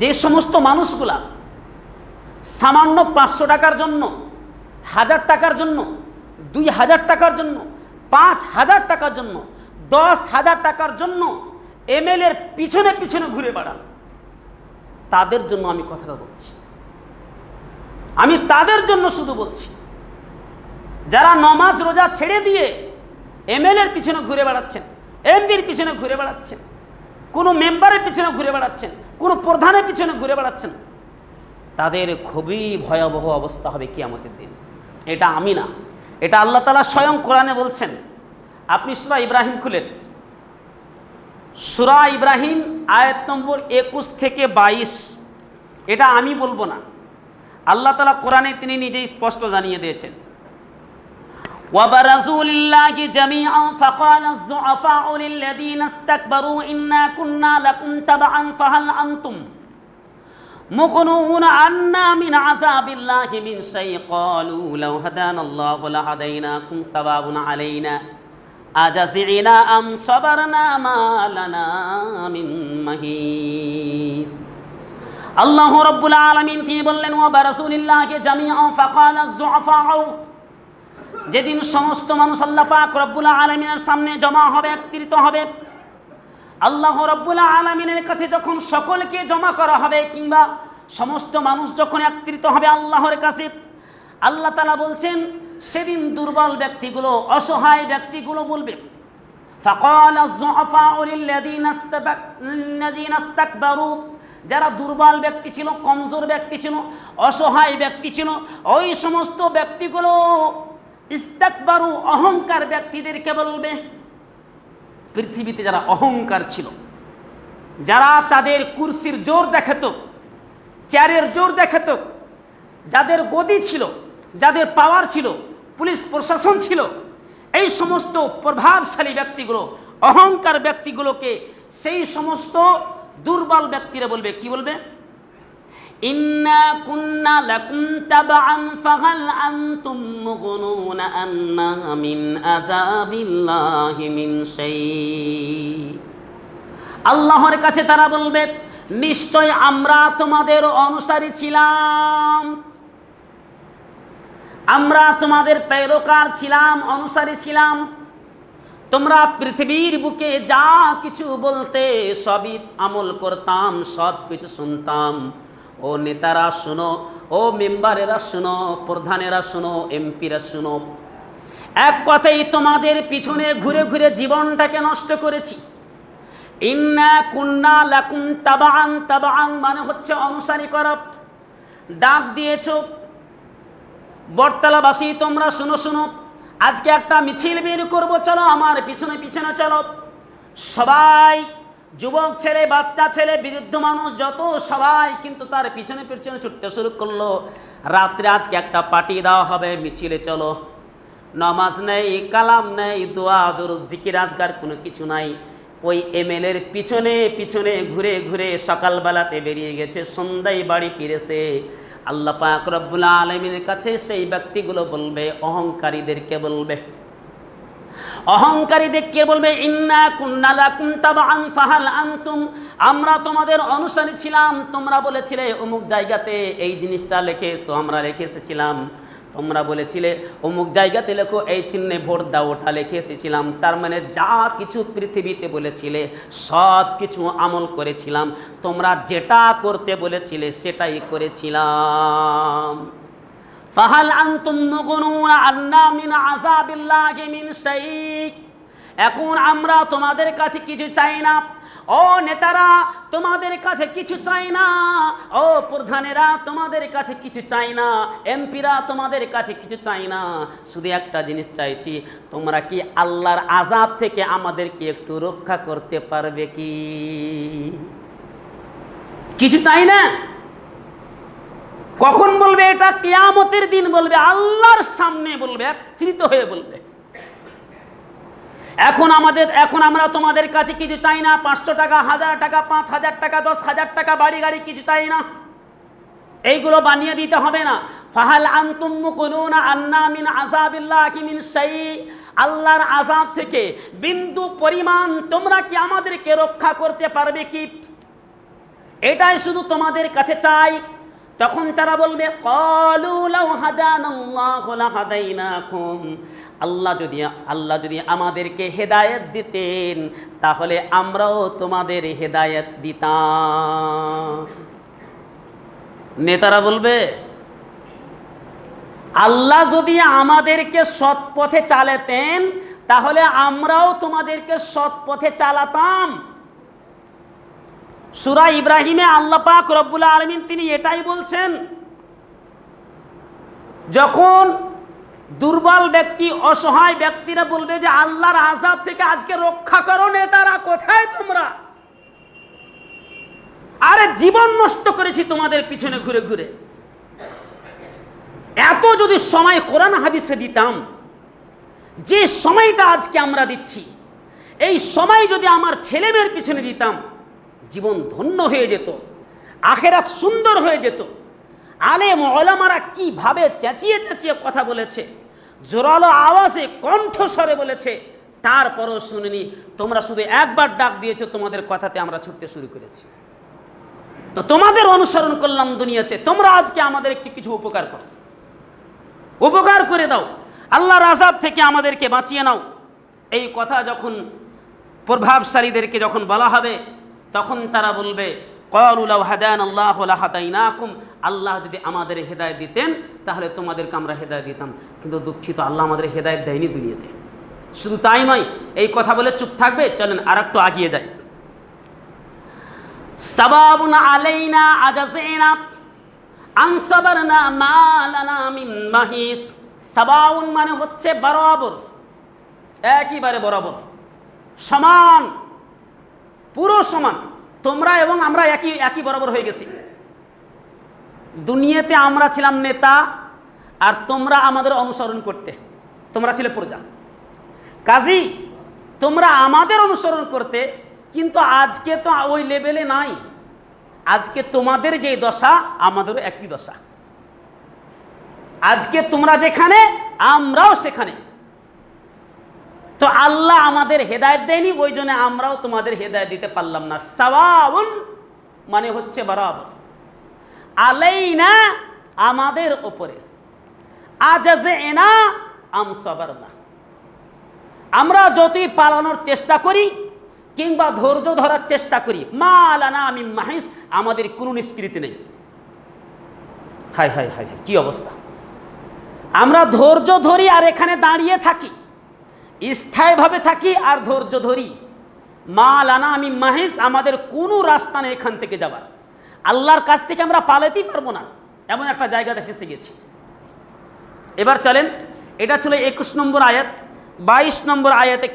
যে সমস্ত মানুষগুলা সামান্য 500 টাকার জন্য, 1000 টাকার জন্য, 2000 টাকার জন্য, 5000 টাকার জন্য, 10,000 টাকার জন্য এমএলএর পিছনে পিছনে ঘুরে বেড়ান, তাদের জন্য আমি কথাটা বলছি। আমি তাদের জন্য শুধু বলছি, যারা নমাজ রোজা ছেড়ে দিয়ে এমএলএর পিছনে ঘুরে বেড়াচ্ছেন, এমপির পিছনে ঘুরে বেড়াচ্ছেন, কোনো মেম্বারের পিছনে ঘুরে বেড়াচ্ছেন, কোনো প্রধানের পিছনে ঘুরে বেড়াচ্ছেন, তাদের খুবই ভয়াবহ অবস্থা হবে কিয়ামতের দিন। এটা আমি না, এটা আল্লাহ তাআলা স্বয়ং কোরআনে বলছেন। আপনি সূরা ইব্রাহিম খুলেন, সূরা ইব্রাহিম আয়াত নম্বর 21 থেকে 22। এটা আমি বলবো না, আল্লাহ তাআলা কোরআনে তিনি নিজেই স্পষ্ট জানিয়ে দিয়েছেন। وبرزوا لله جميعا فقال الضعفاء للذين استكبروا إنا كنا لكم تبعا فهل أنتم مغنون عنا من عذاب الله من شيء قالوا لو هدانا الله لهديناكم سواء علينا أجزعنا أم صبرنا ما لنا من محيص। আল্লাহ রাব্বুল আলামিন তিনি বললেন وبرزوا لله جميعا فقال الضعفاء, যেদিন সমস্ত মানুষ আল্লাহ পাক রব্বুল আলামিনের সামনে জমা হবে, একত্রিত হবে, আল্লাহ রব্বুল আলামিনের কাছে যখন সকলকে জমা করা হবে, কিংবা সমস্ত মানুষ যখন একত্রিত হবে আল্লাহর কাছে, আল্লাহ তাআলা বলছেন সেদিন দুর্বল ব্যক্তিগুলো, অসহায় ব্যক্তিগুলো বলবে, ফাকাল আয-যুআফাউ লিল্লাযীনা ইসতাকবারু, যারা দুর্বল ব্যক্তি ছিল, কমজোর ব্যক্তি ছিল, অসহায় ব্যক্তি ছিল, ওই সমস্ত ব্যক্তিগুলো ইস্তাকবারু, অহংকার ব্যক্তিদেরকে বলবে। পৃথিবীতে যারা অহংকার ছিল, যারা তাদের কুরসির জোর দেখাত, চেয়ারের জোর দেখাত, যাদের গদি ছিল, যাদের পাওয়ার ছিল, পুলিশ প্রশাসন ছিল, এই সমস্ত প্রভাবশালী ব্যক্তিগুলো, অহংকার ব্যক্তিগুলোকে সেই সমস্ত দুর্বল ব্যক্তিরা বলবে, কি বলবে? ইন্না কুন্না লাকুম তাবআন ফাহাল আনতুম মুগনুনা আন্না মিন আযাবিল্লাহি মিন শাই। আল্লাহর কাছে তারা বলবে, নিশ্চয় আমরা তোমাদের অনুসারী ছিলাম, আমরা তোমাদের পেরোকার ছিলাম, অনুসারী ছিলাম। তোমরা পৃথিবীর বুকে যা কিছু বলতে সবই আমল করতাম, সব কিছু শুনতাম। ও নেতারা শুনো, ও মেম্বারেরা শুনো, প্রধানেরা শুনো, এমপিরা শুনো, এক কথাই তোমাদের পিছনে ঘুরে ঘুরে জীবনটাকে নষ্ট করেছি। ইন্না কুন্না লাকুম তাবআন, তাবআন মানে হচ্ছে অনুসারী করা। ডাক দিয়েছ, বটতলাবাসী তোমরা শুনো শুনো, আজকে একটা মিছিল বের করব, চলো আমার পিছনে পিছনে চলো। সবাই, যুবক ছেলে, বাচ্চা ছেলে, বৃদ্ধ মানুষ, যত সবাই কিন্তু তার পিছনে পিছনে ছুটতে শুরু করলো। রাত্রে আজকে একটা পার্টি দেওয়া হবে, মিছিলে চলো। নামাজ নেই, কালাম নেই, দোয়া দরুদ জিকির আজকার কোনো কিছু নাই। ওই এমএলএর পিছনে পিছনে ঘুরে ঘুরে সকালবেলাতে বেরিয়ে গেছে, সন্ধ্যায় বাড়ি ফিরেছে। আল্লাহ পাক রব্বুল আলামিনের কাছে সেই ব্যক্তিগুলো বলবে, অহংকারীদেরকে বলবে, অহংকারীদেরকে বলবে, ইন্না কুন্না লাকুম তাবআন ফাহাল আনতুম, আমরা তোমাদের অনুসারী ছিলাম, তোমরা বলেছিলে অমুক জায়গাতে এই জিনিসটা লিখে এসো, আমরা লিখে এসেছিলাম। তোমরা বলেছিলে অমুক জায়গাতে লেখো, এই চিহ্নে ভোট দাও, ওটা লিখে এসেছিলাম। তার মানে যা কিছু পৃথিবীতে বলেছিলে সব কিছু আমল করেছিলাম, তোমরা যেটা করতে বলেছিলে সেটাই করেছিলাম। ফাহাল আনতুম মুগনুনা আন্না মিন আযাবিল্লাহি মিন শাই, এখন আমরা তোমাদের কাছে কিছু চাই না। ও নেতারা, তোমাদের কাছে কিছু চাই না। ও প্রধানেরা, তোমাদের কাছে কিছু চাই না। এমপিরা, তোমাদের কাছে কিছু চাই না। শুধু একটা জিনিস চাইছি, তোমরা কি আল্লাহর আযাব থেকে আমাদেরকে একটু রক্ষা করতে পারবে কি? কিছু চাই না। কখন বলবে এটা? কিয়ামতের দিন বলবে, আল্লাহর সামনে বলবে, একত্রিত হয়ে বলবে। এখন আমরা তোমাদের কাছে কিছু চাই না। 500 টাকা, 1000 টাকা, 5000 টাকা, 10,000 টাকা, বাড়ি গাড়ি কিছু চাই না। এইগুলো বানিয়ে দিতে হবে না। ফাহাল আনতুম মুকুনুনা আন্না মিন আযাবিল্লাহি মিন শাই, আল্লাহর আযাব থেকে বিন্দু পরিমাণ তোমরা কি আমাদেরকে রক্ষা করতে পারবে কি? এটাই শুধু তোমাদের কাছে চাই। তখন তারা বলবে ক্বালু লাউ হাদানাল্লাহু লাহাদাইনাকুম, আল্লাহ যদি আমাদেরকে হেদায়েত দিতেন তাহলে আমরাও তোমাদের হেদায়েত দিতাম। নেতারা বলবে আল্লাহ যদি আমাদেরকে সৎ পথে চালাতেন তাহলে আমরাও তোমাদেরকে সৎ পথে চালাতাম। সূরা ইব্রাহিমে আল্লাহ পাক রব্বুল আলামিন তিনি এটাই বলছেন, যখন দুর্বল ব্যক্তি, অসহায় ব্যক্তিরা বলবে যে আল্লাহর আযাব থেকে আজকে রক্ষা করো, নেতারা কোথায় তোমরা? আরে জীবন নষ্ট করেছি তোমাদের পিছনে ঘুরে ঘুরে। এত যদি সময় কোরআন হাদিসে দিতাম, যে সময়টা আজকে আমরা দিচ্ছি, এই সময় যদি আমার ছেলেমেয়ের পিছনে দিতাম, জীবন ধন্য হয়ে যেত, আখেরাত সুন্দর হয়ে যেত। আলেম ওলামারা কিভাবে চেঁচিয়ে চেঁচিয়ে কথা বলেছে, জোরালো আওয়াজে কণ্ঠস্বরে বলেছে, তারপরও শুনিনি। তোমরা শুধু একবার ডাক দিয়েছো, তোমাদের কথাতে আমরা ছুটতে শুরু করেছি। তো তোমাদের অনুসরণ করলাম দুনিয়াতে, তোমরা আজকে আমাদের একটু কিছু উপকার করো, উপকার করে দাও, আল্লাহর আযাব থেকে আমাদেরকে বাঁচিয়ে নাও। এই কথা যখন প্রভাবশালীদেরকে যখন বলা হবে, তখন তারা বলবে ক্বালু লাউ হাদানাল্লাহু লাহাদাইনাকুম, আল্লাহ যদি আমাদের হেদায়েত দিতেন তাহলে তোমাদেরকে আমরা হেদায়েত দিতাম। কিন্তু দুঃখিত, আল্লাহ আমাদের হেদায়েত দেয়নি দুনিয়াতে। শুধু তাই নয়, এই কথা বলে চুপ থাকবে? চলেন আর একটু আগিয়ে যাই। সাবাবুন আলাইনা আজাযিনা আন সাবারনা মা লানা মিন মাহিস। সাবাউন মানে হচ্ছে বরাবর, একইবারে বরাবর, সমান, পুরো সমান। তোমরা এবং আমরা একই বরাবর হয়ে গেছি। দুনিয়াতে আমরা ছিলাম নেতা আর তোমরা আমাদের অনুসরণ করতে, তোমরা ছিলে প্রজা। কাজী তোমরা আমাদের অনুসরণ করতে, কিন্তু আজকে তো ওই লেভেলে নাই। আজকে তোমাদের যে দশা আমাদেরও একই দশা। আজকে তোমরা যেখানে আমরাও সেখানে। তো আল্লাহ আমাদের হেদায়েত দেয়নি, ওই জন্য আমরাও তোমাদের হেদায়েত দিতে পারলাম না। সাওয়াউন মানে হচ্ছে বরাবর, আলাইনা আমাদের উপরে, আজাযিনা আম সাবারনা আমরা যতই পালানোর চেষ্টা করি কিংবা ধৈর্য ধরার চেষ্টা করি, মা লানা মিন মাহিস আমাদের কোনো নিষ্কৃতি নেই। হায় হায় হায়, কি অবস্থা! আমরা ধৈর্য ধরি আর এখানে দাঁড়িয়ে থাকি, স্থায়ীভাবে থাকি আর ধৈর্য ধরি। মা লানা মিন মাহিস আমাদের কোনো রাস্তা নেই এখান থেকে যাবার। আল্লাহর কাছ থেকে আমরা পালাতেই পারবো না, এমন একটা জায়গাতে ফেসে গেছি। এবার চলেন, এটা ছিল 21 নম্বর আয়াত। 22 নম্বর আয়াতে কি